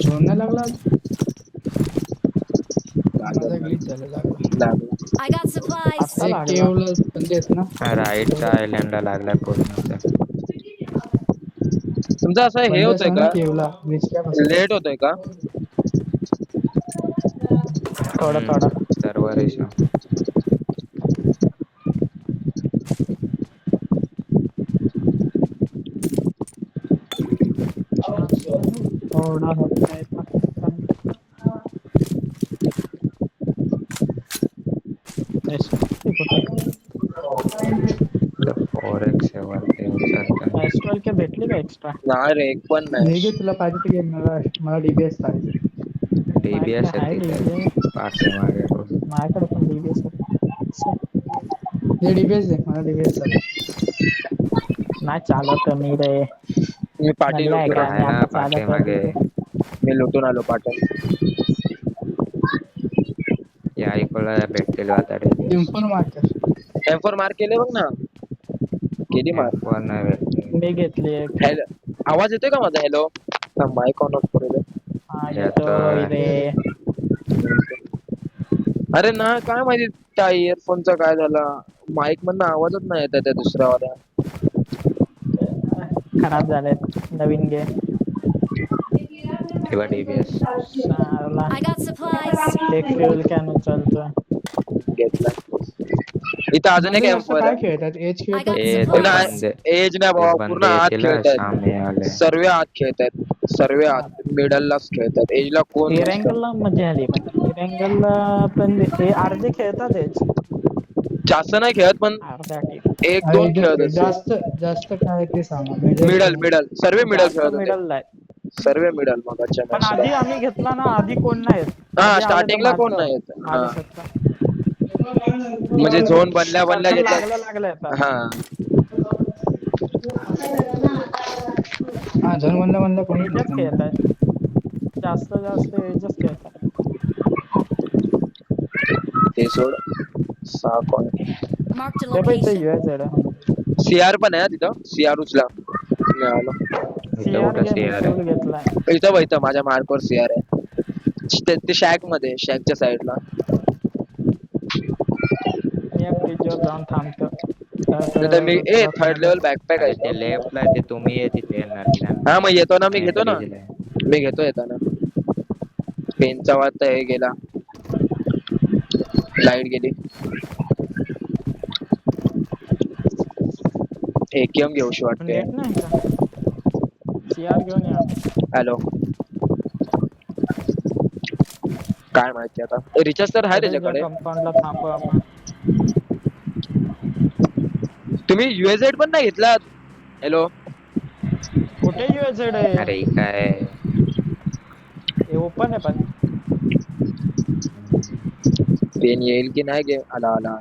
Zone नाही लागला आज? माझा लागला ग्लिच झालं लागला. लागला. I got supplies. आता एक केवला बंदी आहेत ना? राईटच्या आयलंडला लागलाय पूर्ण. तुमचं असं हे बंदी होतंय असेल ना का? केवला ग्लिच काय बसत. लेट होतोय का? थोडा थोडा. Server issue. थोडा होता है पटकन. एस कुठे फॉरेक्स आहे वरती उचलतं. एस्ट्रल के भेटली का एक्स्ट्रा? नाही रे, एक पण घे घे नाही. तुला पाहिजे ते घे. मला डीबीएस पाहिजे. माझ्याकडे डीबीएस आहे आहे तिथे डीबीएस. पाठीमागे बघ. माझ्याकडे पण डीबीएस आहे. हे डीबीएस दे मला डीबीएस चालेल. नाही चालत मी रे. मी पाठी म्हणलं आहे लुटून का आहे मी ना आता चालत पाठीमागे. मी लुटून आलो पाटण. या इकडला भेटतील आता डीबीएस. Inform marker. M4 मार केले बघ ना. केली मार. M4 नाही भेटली. मी घेतली एक. हॅलो, आवाज येतोय का माझा? हॅलो, माईक ऑन ऑफ करू दे. हा येतोय. येतोय रे. अरे ना, काय माहिती त्या इयरफोनचा काय झाला, माईक मधनं आवाजच नाही येत त्या दुसऱ्यावाल्या. खराब झालेत. नवीन घे. किंवा डीबीएस. साला I got supplies. एक फ्यूल कॅन उचलतोय. घेतला. इथं अजून एक जास्त M4 काय आहे. खेळतात एज I खेळतात. got ए ते supplies. बंदे एज नाही ते बाबा, पूर्ण बंदे आत येतील ना खेळतायत. सामने आले. सर्व आत खेळतायत. सर्व आत मिडललाच खेळतायत. एजला कोण नसतं. इरेंगलला मजा आली पण इरेंगलला पण हे अर्धे खेळतात हेच. जास्त नाही खेळत पण अर्ध्या टीम एक अरे दोन खेळत असेल. जास्त जास्त काय ते सांगा. मिडल मिडल सर्व मिडल जास्त खेळत होते. मिडल आहे. सर्व मिडल मगाच्या पण आधी मॅचला. आम्ही घेतला ना आधी कोण नाही येत. हा आधी आले तर स्टार्टिंगला कोण मारतो. नाही येत. हा आधी सत्ता म्हणजे झोन बनल्या बनल्या कर्तन घेतला. लागलं आता. हा हा झोन म्हणलं कोणी एजच खेळतात. जास्त एजच खेळतात. ते सोड. 6 पॉईंट. Marked a ते पण इथे location. युएस आहे. सीआर पण आहे तिथं. सीआर उचला. मिळालं. इथं सीआर कुठं घे मी CR फ्यूल आहे? घेतलाय. इथं माझ्या मार्कवर सीआर आहे. ते शॅक मध्ये, शॅकच्या साईडला. मी या ब्रिजवर जाऊन थांबतो. तर मी थर्ड लेवल बॅकपॅक आहे अरे ते इथं. लेफ्टला ते तुम्ही आहे तिथे नरल्या. हा मग येतो ना, मी घेतो ना. एंट्रीला आहे. मी घेतो येताना. पेनचा वाद तर हे गेला. लाईट गेली. एकेएम घेऊशी वाटते. नेट नाही का? सीआर घेऊन या. हॅलो, काय माहिती आता. रिचार्ज तर आहे त्याच्याकडे. कंपाऊंडला थांबू आपण. तुम्ही युएझेड पण नाही घेतलात? हॅलो, कुठे युएझेड आहे? अरे ही काय हे ओपन आहे पण. पेन येईल की नाही गे. आला आला.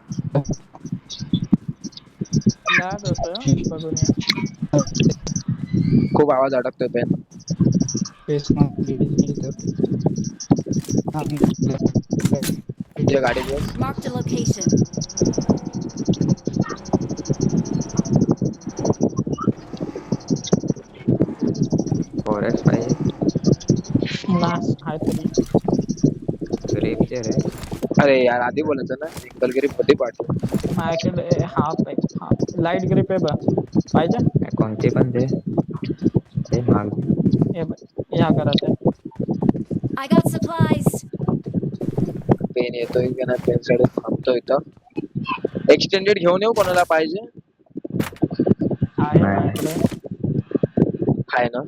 लॅग होतोय बघून या. खूप आवाज अडकतोय पेन. पेस तुझ्या गाडी घेऊन. Marked a location. फॉरेक्स पाहिजे. नास आहे तरी. ग्रेप दे रे. अरे यार, आधी बोलायचं ना. सिंगल गरीब मध्ये पाठव. माझ्याकडे हाफ आहे. हाफ लाईट ग्रिप आहे बघ. पाहिजे? कोणते पण दे. ते माग दे. हे बघ. या घरात आहे. I got supplies. पेन येतोय की नाही, पेन साठी थांबतो इथं. एक्सटेंडेड घेऊन येऊ, कोणाला पाहिजे? आहे नाही. माझ्याकडे. आहे ना.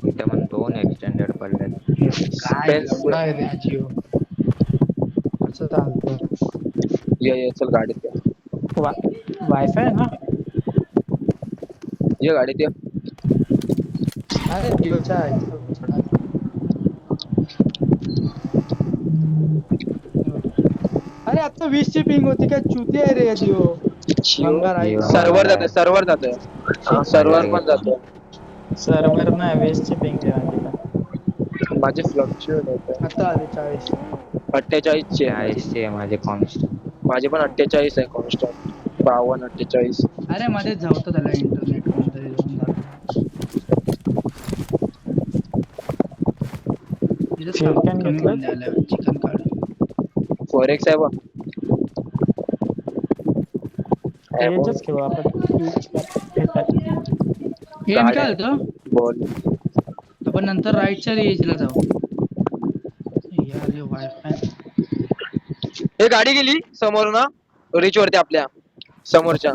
इथं पण 2 एक्सटेंडेड पडलेत. काय एवढा आहे रे जिओ. असं चालतं. ये चल गाडीत ये. वायफाय आहे ना? ये गाडीत ये. अरे जिओचा आहे थोडा. अरे आता 20 ची पिंग होती काय चुती आहे रे जिओ. भंगार आहे. सर्व्हर जाते, सर्व्हर जाते. सर्व्हर पण जाते. सर्व्हर नाही वेस्टची पिंग आहे माझी पण. माझे फ्लक्च्युएट होते. आता आले 40. 48 चे आहे. 40 चे आहे माझे कॉन्स्टंट. माझे पण 48 आहे कॉन्स्टंट. 52 48. अरे मध्येच जाऊत त्याला इंटरनेट कोणतरी जाऊन जातो. Chicken कमी घेतलं? बंदे आल्या चिकन काढ. फोरेक्स आहे बघ. एजच घेऊ आपण भेटत. हे मी काय होतो बोल. आपण नंतर राईटच्या एजला जाऊ. यार हे वायफाय हे गाडी गेली समोर ना रिच वरती आपल्या समोरच्या.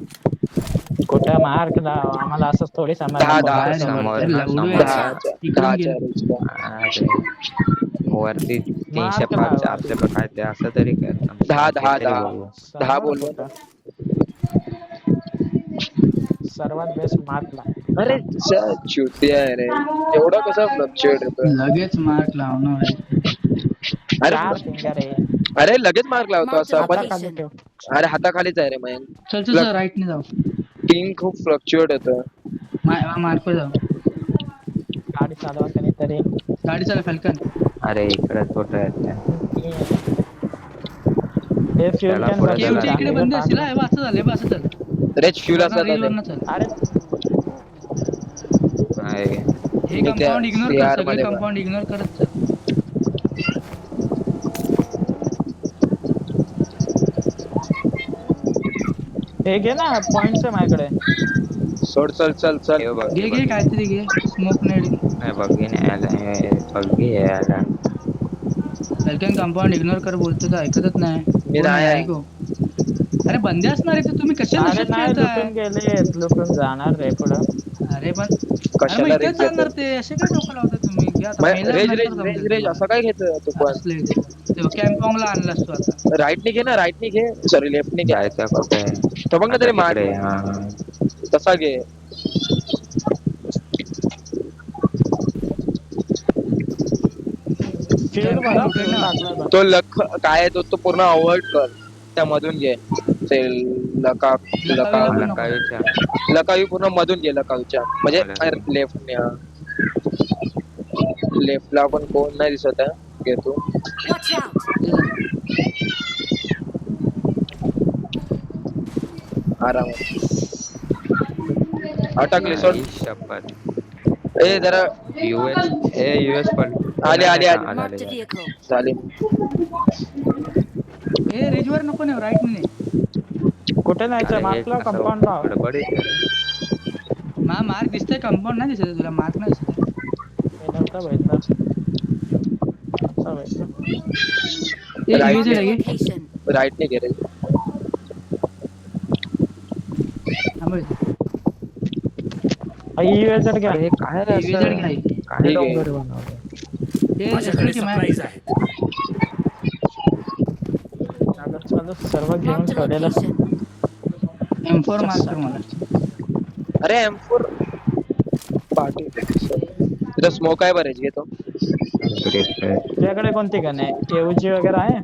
कुठे मार्क लाव आम्हाला असंच थोडी दहा बाहेर समोर समोर ना, उडू समोर. आहे. इकडून दहाच्या गेलं. reachला. अरे वरती 305 लावा. 400 काय ते असं तरी कर. 10 काहीतरी बघू. 10 बोललो ना. सर्वात बेस्ट मार्कला. अरे चुती आहे रे. एवढं कसं फ्लक्च्युएट होतं. लगेच मार्क लावणार आहे. चार अरे फिंगर आहे. अरे लगेच मार्क लावतो असं आपण. हाताखाली ठेव. अरे हाताखालीच आहे रे मग. चल चल चल राईटने जाऊ. किंग खूप फ्लक्च्युएट होतं. मार्कवर जाऊ. गाडी चालवा तरी गाडी चालव फॅल्कन. अरे इकडे छोटं आहे. हे फ्युल त्याला कॅन पुढे बघ. केवच्या इकडे बंद असतील हा, हे बघ, असं झालं हे बघ, असं झालं. रेच फ्यूल असतात रेलवरनं चल. अरे नाही. हे मी त्या कंपाऊंड इग्नोर CR कर. सगळे मध्ये बघ. कंपाऊंड इग्नोर करत चल. हे घे ना पॉइंट्स आहे माझ्याकडे. सोड चल चल चल. हे बघ, घे घे काहीतरी घे. स्मोक नेट घे. नाही बघी नाही आला. बघी आहे आला. फॅल्कन कंपाऊंड इग्नोर कर बोलतो तर ऐकतच नाही. मी कोण नाही आहे आहे. ऐकू. अरे बंदे असणार आहे तर तुम्ही कशाला अरे नशेत नाही खेळताय? लुटून गेले लुटून जाणार रे पुढं. अरे पण कशाला अरे मग रेज इथेच जाणार घेतो. ते असे काय डोकं लावता तुम्ही? घ्या आता मेल्यावर रेज नंतर रेज समजेल रेज रेज तुम्हाला. असं काय घेतो तू पण. असले ते कॅम्पॉंगला आणलास तू आता. राईटने घे ना. राईटने घे. सॉरी लेफ्टने घे. जायचं कुठे? तो बघ ना तरी मार. इकडे, हा. तसा घे. फ्युल भरा फ्युल टाकला बघ. तो लख काय आहे तो पूर्ण अवॉइड कर. त्यामधून घे. ते लका लका नको. लकावीच्या. लकावी पूर्ण मधून घे लकावीच्या. म्हणजे लेफ्टने. लेफ्टला पण कोण नाही दिसत आहे. घे तू. Watch out! आरामात. अटकली सोड. आई शपथ. ए जरा यूएस पण आले. Marked a vehicle. झाली. ए रेजवर नको नाही राईट नाही. कुठे जायचं मार्क लाव कंपाऊंड लाव. मार्क दिसतोय कंपाऊंड नाही दिसत तुला. मार्क नाही दिसत. हे नव्हता भेटला. अच्छा भेटला. ए Right. UAZ आहे. Location. राईटने घे रे. थांब रे. UAZ घ्या. अरे काय रे UAZ असं? घ्याय. काय ठीक आहे. डोंगर बनवलं? ए security man. चालू सर्व घेऊन Marked a ठेवलेलं. location. M4 मार्क कर मला. अरे M4 पार्टी. तिथं स्मोक आहे बरेच घेतो. तुझ्याकडे कोणती गण आहे? AUG वगैरे आहे?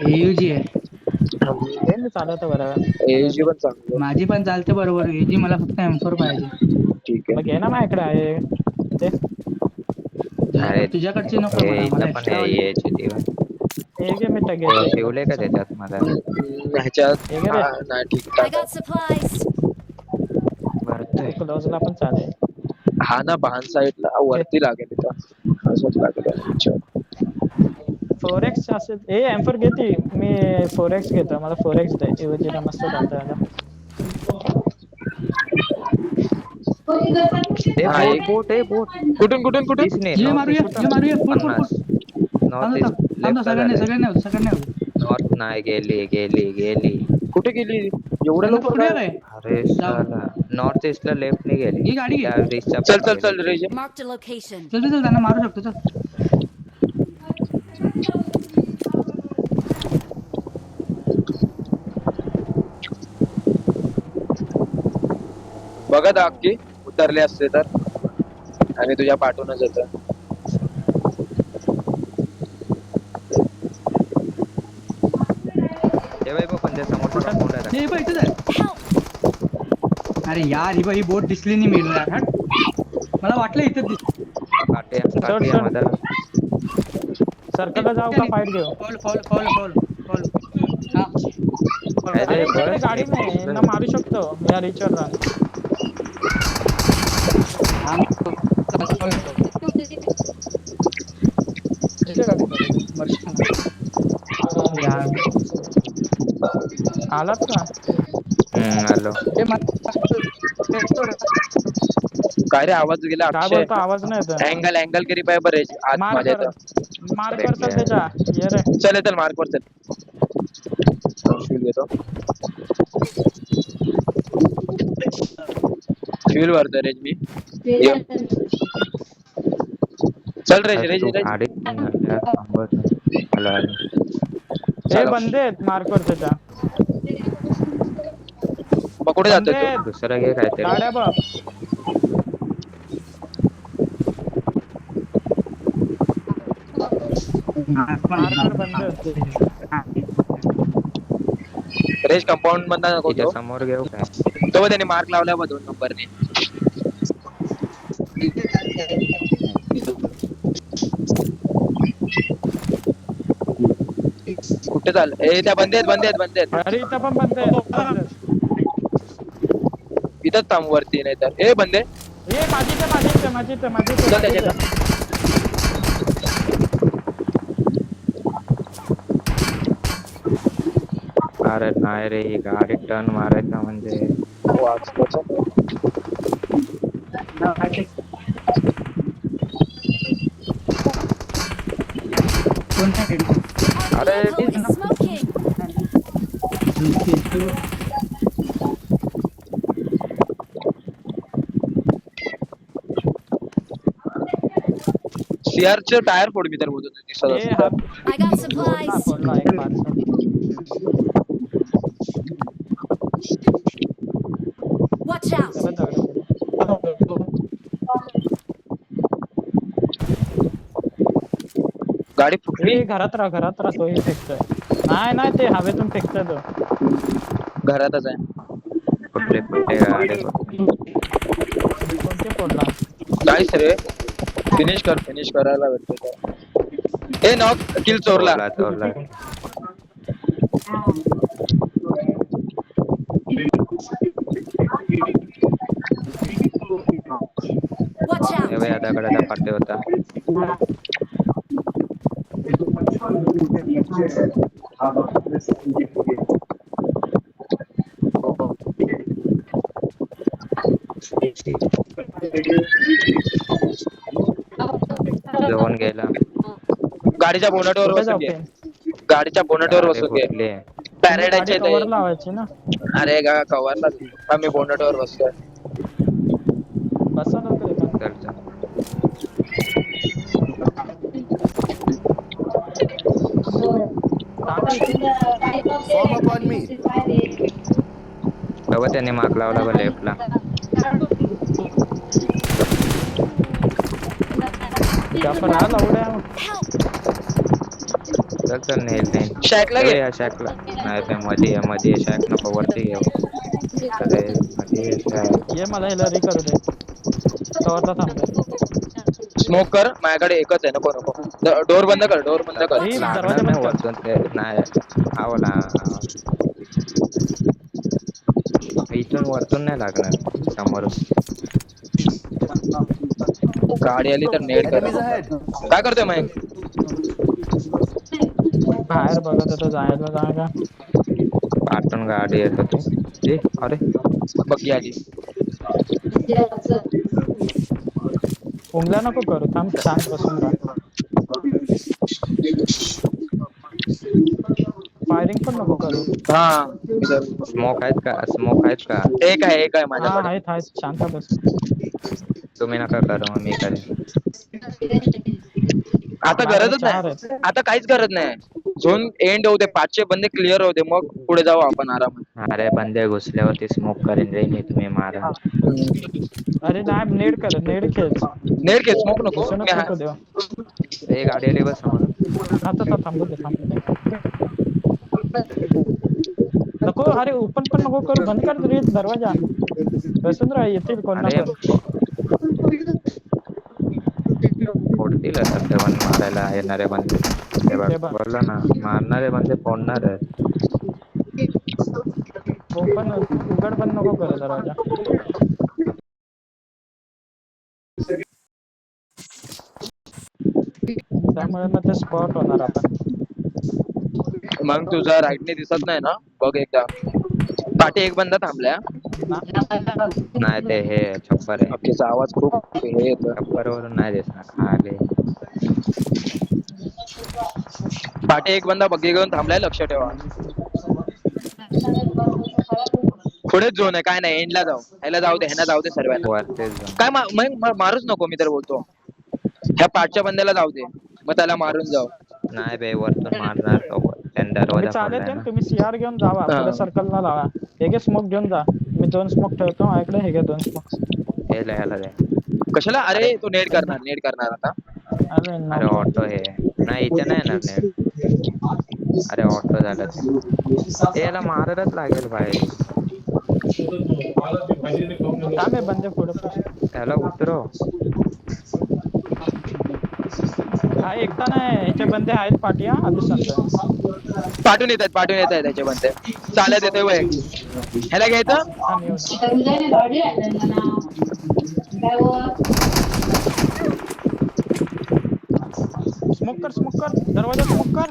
AUG आहे. हे नाही चालत बरोबर. एजी पण चांगलं. माझी पण चालते बरोबर. AUG मला फक्त M4 पाहिजे. ठीक मग आहे. घे ना माझ्याकडे आहे ते. अरे, तुझ्याकडची नको मला. मला इथं पण extra वाली. यायची दिवस. हे घे मी घेते. ठेवले का त्याच्यात मला? ह्याच्यात हे घे रे. नाही ठीक I आहे. got supplies. भरतोय. क्लोजला पण चालेल. हा ना बाहन साईडला वरती लागेल इथं. असंच लागेल ह्याच्यात. 4x असेल. ए M4 घेते. मी 4x घेतो. मला 4x दे. AUG ला मस्त चालतं आता. हा, एक बोट कुठून दिसणे. ये मारूया. फुट फुट फुट. नॉर्थ थांब थांब. सगळ्यांनी होतं. नॉर्थ नाही गेली. कुठे गेली एवढं लवकर कुठे काय? आहे? अरे साला नॉर्थ ईस्टला लेफ्ट ने गेली. ही गाडी घे. त्या रिक्षाच्या चल रे. Marked a location. चल त्यांना मारू शकतो चल. बघत अख्खी उतरले असते तर आणि तुझ्या पाठवूनच येतं. हे बाई पण त्या समोरचा कंपाऊंड आहे. हे बघ इथेच आहे. अरे यार ही बोट दिसली नाही मी यार. मला वाटलं इथं दिस. काटे चढ. मध्ये सर्कलला जाऊ का फाईट घेऊ? फॉल हा. काय अरे रे इकडे बस गाडी एक नाही दिसलं ना नाही. मारू शकतो या रिचर रन. आलात का? आलो. काय रे आवाज गेला काय अक्षय. बोलतो आवाज नाही येत. अँगल अँगल करी पाय बरे आत मार माझ्या कर इथं. मार कर चल त्याच्या ये रे. चल मार्क वर चल. फ्यूल घेतो. फ्यूल भरतो रेज मी. ये. चल रेज अरे रेज तू रेज. गाडी थांबत नाही. आलो आलो. हे चला. बंदे आहेत मार्क वर त्याच्या. मग कुठे बंदे जातोय आहेत तू? दुसरं घे काहीतरी. गाड्या बघ. मार्कर बंद. रेज कंपाऊंड मधला नको तिच्या तो. समोर घेऊ काय? तो त्याने मार्क लावला बघ 2 नंबरने. कुठे चाल ए त्या बंद आहेत. अरे इथं पण बंद आहेत. इथंच थांब वरती नाही तर ए बंदे. ये माझी चल त्याच्यात. अरे नाही रे ही गाडी टर्न मारायचा म्हणजे अरे Smoking. सीआरचे टायर फोड मी तर बोलतो दिसत ये असतं. हा I got supplies. फोडला एक पार्सल. Watch out. गाडी फुटली. घरात राहा तो हे फेकतोय. नाही ते हवेतून फेकतोय तो. घरातच आहे. कुठले गाडी कोणते फोडला? नाहीच रे. फिनिश करायला भेटते. ए नॉक किल चोरला. चोरला. Watch out. हे दादाकडे पाटे होता. जेवण गेला. गाडीच्या बोनटवर कुठे बसून घे. जाऊ? गाडीच्या बोनटवर बसून घे. फुटली. पॅराडाईजच्या गाडी कवर इथे. लावायची ना. अरे कव्हरला मी बोनटवर बसतोय. बसा लवकर इथं. चल चल. Form up on me. तेव्हा त्याने मार्क लावला बघ लेफ्टला. त्या पण हा लावड्या. चल नेल. शॅकला घे. या शॅकला. नाही ते मध्ये शॅक नको वरती घेऊ. अरे मध्ये शॅक. ये मला ह्याला री करू दे. कवरला थांबले. स्मोक कर. माझ्याकडे एकच आहे. नको. डोर बंद कर. ही लागणार दरवाजा नाही बंद कर. वरतून ते नाही. आवला. इथून वरतून नाही लागणार समोरून. गाडी आली तर नेट कर. Enemies ahead. काय करतोय मग? बाहेर बघत होतो जायला जागा. पाठून गाडी येत होती. अरे बग्गी आली. उंगला नको करू. थांब शांत बसून राहा. फायरिंग पण नको करू. हा स्मोक आहेत का? एक आहे हा माझ्याकडे. आहेत शांत बस. तुम्ही नका करू मग मी करेन. आता गरजच चार नाही. आहेत. आता काहीच गरज नाही. झोन एंड होऊ दे. 5 बंदे क्लिअर होऊ दे. मग पुढे जाऊ आपण आरामात. अरे बंदे घुसल्यावरती स्मोक करेन रे मी. तुम्ही मारा. अरे नाही नेड खेच. नेट घे. स्मोक नको. घुसूनच नको देऊ. ए गाडी आली बस समोर. आता थांबू दे. नको अरे ओपन पण नको करू. बंद कर रे दरवाजा. बसून राहा येतील कोण ना अरे कोण. फोडतील असं ते मारायला येणारे बंदे. ते बघ ते बघ. बोललो ना मारणारे म्हणजे फोडणार आहे. ओपन उघड पण नको करू दरवाजा. त्यामुळे मग ते स्पॉट होणार आपण. मग तुझा राईटने दिसत नाही ना बघ एकदा. पाठी एक बंदा थांबलाय. नाही ते हे छप्पर आहे. अख्खीचा आवाज खूप हे येतो. छप्पर वरून नाही दिसणार खाली. पाठी एक बंदा बग्गी घेऊन थांबलाय लक्ष ठेवा. पुढेच झोन आहे काय नाही एंडला जाऊ ह्याला जाऊ दे ह्यांना जाऊ दे सर्वांना. वरतीच जाऊन. काय मारूच नको मी तर बोलतो. ह्या पाठच्या बंद्याला जाऊ दे मग त्याला मारून जाऊ. नाही बे वरतून मारणार तो तुम्ही दरवाजा चालेल फोडलाय ना ना. तुम्ही सीआर घेऊन जावा हा. पुढे सर्कलला लावा. हे घे स्मोक घेऊन जा. मी 2 स्मोक ठेवतो माझ्याकडे. हे घे 2 स्मोक. हे ह्याला दे. कशाला अरे तो नेट करणार आता. अरे अरे नको. ऑटो हे नाही इथे नाही येणार नेट. अरे ऑटो झालं ते याला मारायलाच लागेल भाई. थांब हे बंदे पुढे पुश. त्याला उतरव. हा एकटा नाही ह्याचे बंदे आहेत पाठी. हा आधी सांगतो. पाठवून येतात त्याचे बंदे. चालत येतोय वय ह्याला घ्यायचं. हा मी येऊन. स्मोक कर दरवाजा स्मोक कर.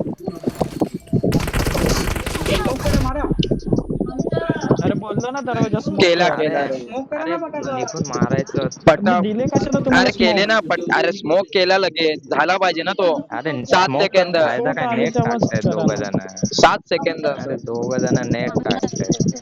लवकर मारा. अरे बोललो ना दरवाजा स्मोक केला कर. केला स्मोक करा अरे ना पटापट. निघून मारायचं. पट्टा दिले कशाला तुम्हाला अरे केले smoke? ना अरे स्मोक केला लगेच झाला पाहिजे ना तो. अरे 7 smoke सेकंद करून फायदा काय आली नेट तेव्हाच टाकतायत करा. 2 जण. 7 सेकंद अरे 2 जण नेट टाकतायत.